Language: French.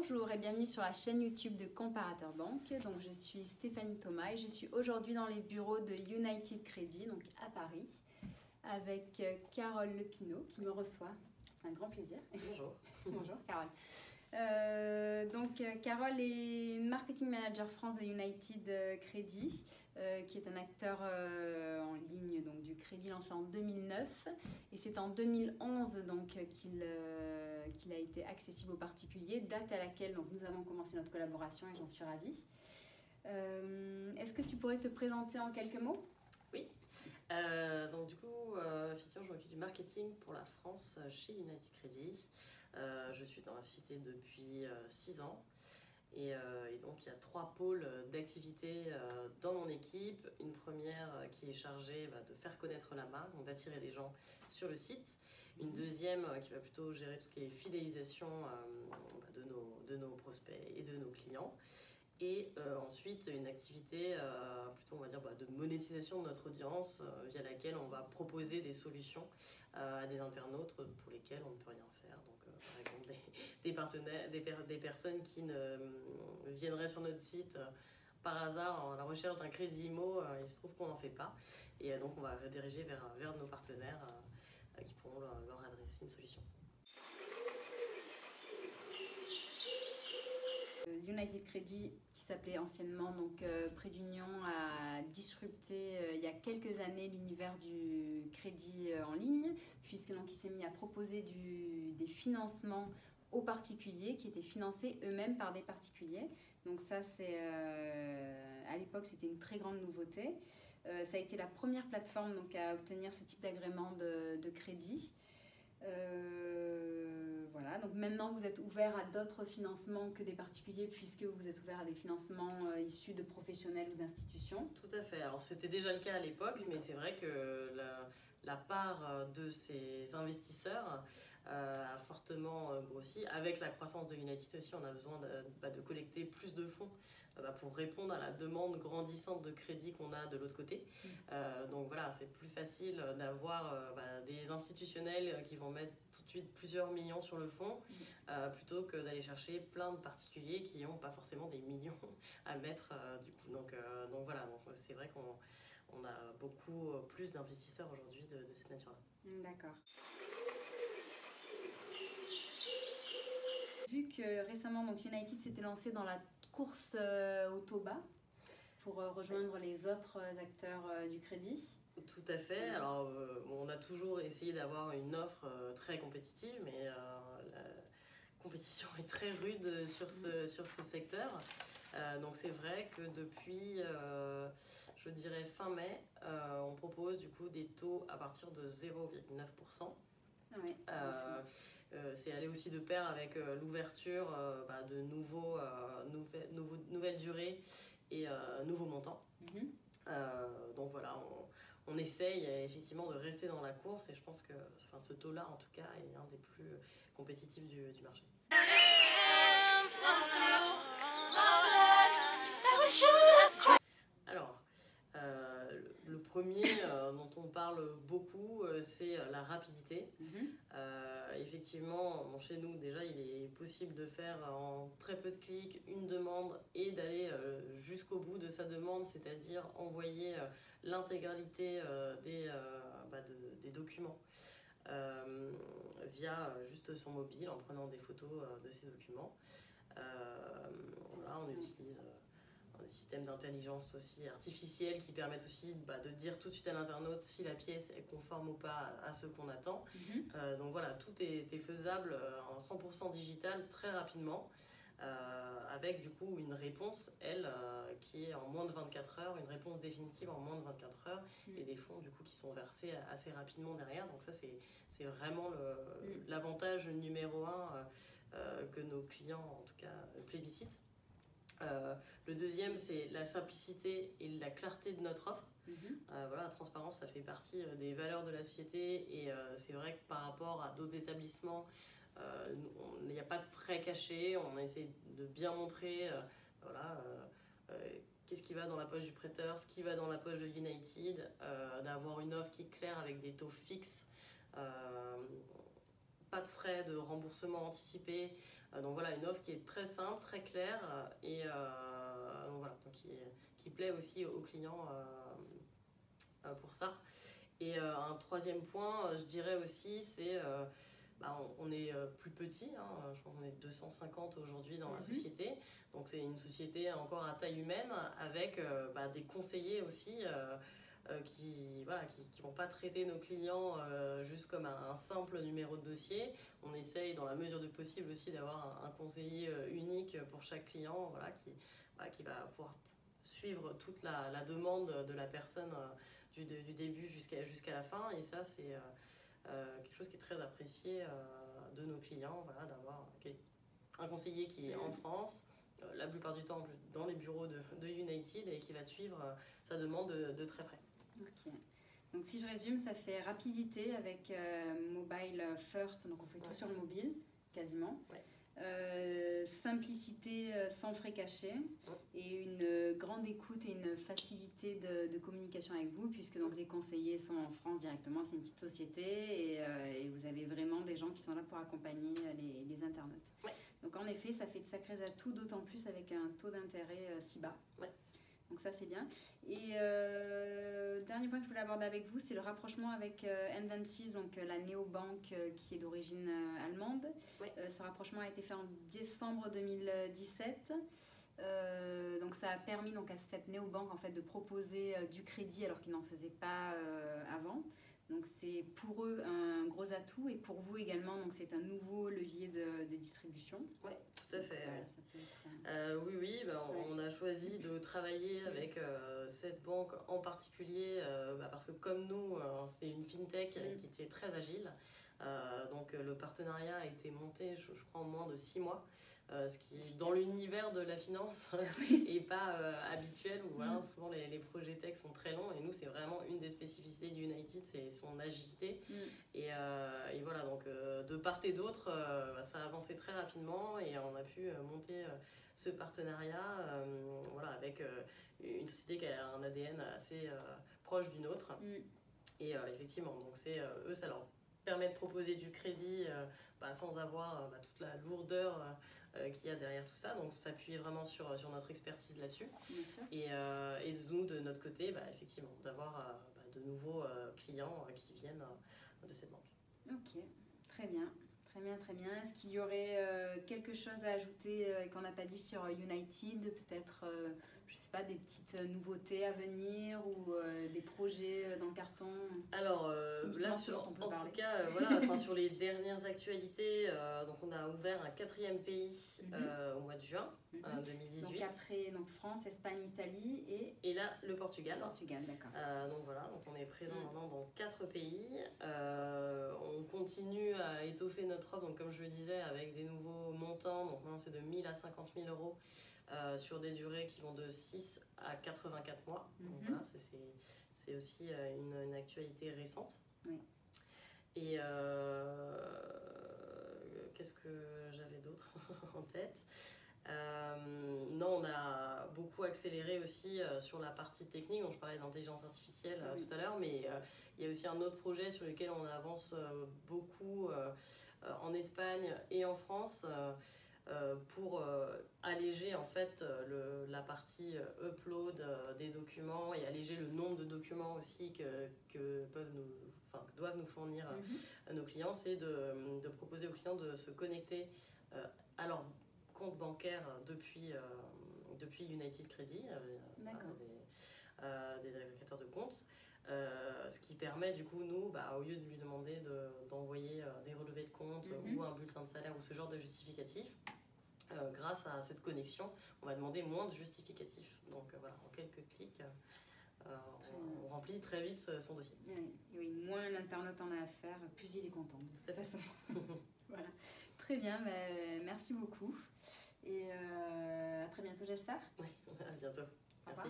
Bonjour et bienvenue sur la chaîne YouTube de Comparateur Banque. Donc, je suis Stéphanie Thomas et je suis aujourd'hui dans les bureaux de United Credit, donc à Paris, avec Carole Lepinot qui me reçoit. C'est un grand plaisir. Bonjour. Bonjour Carole. Carole est Marketing Manager France de United Credit, qui est un acteur en ligne donc, du crédit lancé en 2009. Et c'est en 2011 qu'il a été accessible aux particuliers, date à laquelle donc, nous avons commencé notre collaboration et j'en suis ravie. Est-ce que tu pourrais te présenter en quelques mots ? Oui. Effectivement, je m'occupe du marketing pour la France chez United Credit. Je suis dans la société depuis 6 ans. Et donc, il y a 3 pôles d'activité dans mon équipe. Une première qui est chargée de faire connaître la marque, donc d'attirer des gens sur le site. Une deuxième qui va plutôt gérer tout ce qui est fidélisation de nos prospects et de nos clients. Et ensuite, une activité plutôt, on va dire, de monétisation de notre audience via laquelle on va proposer des solutions à des internautes pour lesquels on ne peut rien faire. Donc, par exemple, des partenaires, des personnes qui viendraient sur notre site par hasard à la recherche d'un crédit IMO, il se trouve qu'on n'en fait pas. Et donc, on va rediriger vers nos partenaires qui pourront leur adresser une solution. United Credit, qui s'appelait anciennement Prêt d'Union, a disrupté il y a quelques années l'univers du crédit en ligne, puisque il s'est mis à proposer des financements aux particuliers qui étaient financés eux-mêmes par des particuliers. Donc ça, à l'époque, c'était une très grande nouveauté. Ça a été la première plateforme à obtenir ce type d'agrément de crédit. Voilà, donc maintenant vous êtes ouvert à d'autres financements que des particuliers puisque vous êtes ouvert à des financements issus de professionnels ou d'institutions. Tout à fait, alors c'était déjà le cas à l'époque, mais c'est vrai que la part de ces investisseurs a fortement grossi. Avec la croissance de United aussi, on a besoin de collecter plus de fonds pour répondre à la demande grandissante de crédit qu'on a de l'autre côté. Donc voilà, c'est plus facile d'avoir des institutionnels qui vont mettre tout de suite plusieurs millions sur le fonds plutôt que d'aller chercher plein de particuliers qui n'ont pas forcément des millions à mettre du coup. Donc voilà, c'est vrai qu'on a beaucoup plus d'investisseurs aujourd'hui de cette nature-là. D'accord. Vu que récemment United s'était lancé dans la course au taux bas pour rejoindre les autres acteurs du crédit. Tout à fait. Alors, on a toujours essayé d'avoir une offre très compétitive, mais la compétition est très rude sur ce secteur. Donc, c'est vrai que depuis, je dirais fin mai, on propose du coup des taux à partir de 0,9%. Oui. C'est aller aussi de pair avec l'ouverture de nouvelles durées et nouveaux montants. Donc voilà, on essaye effectivement de rester dans la course et je pense que ce taux-là en tout cas est un des plus compétitifs du marché. Alors, le premier dont on parle beaucoup, c'est la rapidité. Effectivement, chez nous, déjà, il est possible de faire en très peu de clics une demande et d'aller jusqu'au bout de sa demande, c'est-à-dire envoyer l'intégralité des documents via juste son mobile en prenant des photos de ces documents. Là, on utilise des systèmes d'intelligence aussi artificielle qui permettent aussi de dire tout de suite à l'internaute si la pièce est conforme ou pas à ce qu'on attend. Donc voilà, tout est faisable en 100% digital très rapidement avec du coup une réponse, qui est en moins de 24 heures, une réponse définitive en moins de 24 heures et des fonds du coup qui sont versés assez rapidement derrière. Donc ça c'est vraiment l'avantage numéro 1 que nos clients en tout cas plébiscitent. Le deuxième, c'est la simplicité et la clarté de notre offre. Voilà, la transparence, ça fait partie des valeurs de la société et c'est vrai que par rapport à d'autres établissements, il n'y a pas de frais cachés. On essaie de bien montrer qu'est-ce qui va dans la poche du prêteur, ce qui va dans la poche de United, d'avoir une offre qui est claire avec des taux fixes pas de frais de remboursement anticipé. Donc voilà, une offre qui est très simple, très claire et donc voilà, donc qui plaît aussi aux clients pour ça. Et un troisième point, je dirais aussi, c'est on est plus petit, hein, je pense qu'on est 250 aujourd'hui dans la société, donc c'est une société encore à taille humaine avec des conseillers aussi qui vont pas traiter nos clients juste comme un simple numéro de dossier. On essaye dans la mesure du possible aussi d'avoir un conseiller unique pour chaque client, qui va pouvoir suivre toute la demande de la personne du début jusqu'à la fin. Et ça, c'est quelque chose qui est très apprécié de nos clients, d'avoir un conseiller qui est en France, la plupart du temps dans les bureaux de United, et qui va suivre sa demande de très près. Ok. Donc si je résume, ça fait rapidité avec mobile first, donc on fait tout sur le mobile, quasiment. Ouais. Simplicité sans frais cachés et une grande écoute et une facilité de communication avec vous, puisque donc les conseillers sont en France directement, c'est une petite société et vous avez vraiment des gens qui sont là pour accompagner les internautes. Ouais. Donc en effet, ça fait de sacrés atouts, d'autant plus avec un taux d'intérêt si bas. Ouais. Donc ça c'est bien. Et dernier point que je voulais aborder avec vous, c'est le rapprochement avec N26, donc la néobanque qui est d'origine allemande. Ouais. Ce rapprochement a été fait en décembre 2017. Donc ça a permis donc à cette néobanque en fait de proposer du crédit alors qu'ils n'en faisaient pas avant. Donc c'est pour eux un gros atout et pour vous également, donc c'est un nouveau levier de distribution. Oui, tout à fait. Ça peut être, oui, on a choisi de travailler avec cette banque en particulier parce que comme nous, c'était une fintech qui était très agile. Donc le partenariat a été monté, je crois, en moins de 6 mois. Ce qui, dans l'univers de la finance, n'est pas habituel, où souvent les projets tech sont très longs, et nous, c'est vraiment une des spécificités d'United, c'est son agilité. Et voilà, donc de part et d'autre, ça a avancé très rapidement, et on a pu monter ce partenariat avec une société qui a un ADN assez proche du nôtre. Et effectivement, donc eux, ça leur permet de proposer du crédit sans avoir toute la lourdeur qu'il y a derrière tout ça. Donc s'appuyer vraiment sur notre expertise là-dessus. Bien sûr. Et nous, de notre côté, effectivement, d'avoir de nouveaux clients qui viennent de cette banque. Ok, très bien. Très bien, très bien. Est-ce qu'il y aurait quelque chose à ajouter qu'on n'a pas dit sur United? Peut-être, je ne sais pas, des petites nouveautés à venir ou des projets dans le carton? Alors là, en tout cas, sur les dernières actualités, donc on a ouvert un 4e pays au mois de juin 2018. Donc après France, Espagne, Italie et là le Portugal. Portugal, d'accord. Donc voilà, donc on est présent maintenant dans 4 pays. On continue à étoffer notre offre, donc comme je le disais, avec des nouveaux montants. Donc maintenant c'est de 1000 à 50 000 euros sur des durées qui vont de 6 à 84 mois. Donc voilà, c'est aussi une actualité récente. Oui. Et qu'est-ce que j'avais d'autre en tête? Non, on a beaucoup accéléré aussi sur la partie technique. Donc je parlais d'intelligence artificielle tout à l'heure, mais il y a aussi un autre projet sur lequel on avance beaucoup en Espagne et en France pour alléger en fait la partie upload des documents et alléger le nombre de documents aussi que doivent nous fournir nos clients. C'est de proposer aux clients de se connecter à leur compte bancaire depuis United Credit, des agrégateurs de comptes, ce qui permet du coup nous, au lieu de lui demander d'envoyer des relevés de compte ou un bulletin de salaire ou ce genre de justificatif, grâce à cette connexion, on va demander moins de justificatifs. Donc voilà, en quelques clics, on remplit très vite son dossier. Oui, moins l'internaute en a à faire, plus il est content de toute façon. Voilà. Très bien, merci beaucoup. Et à très bientôt, j'espère. Oui, à bientôt. Merci. Au revoir.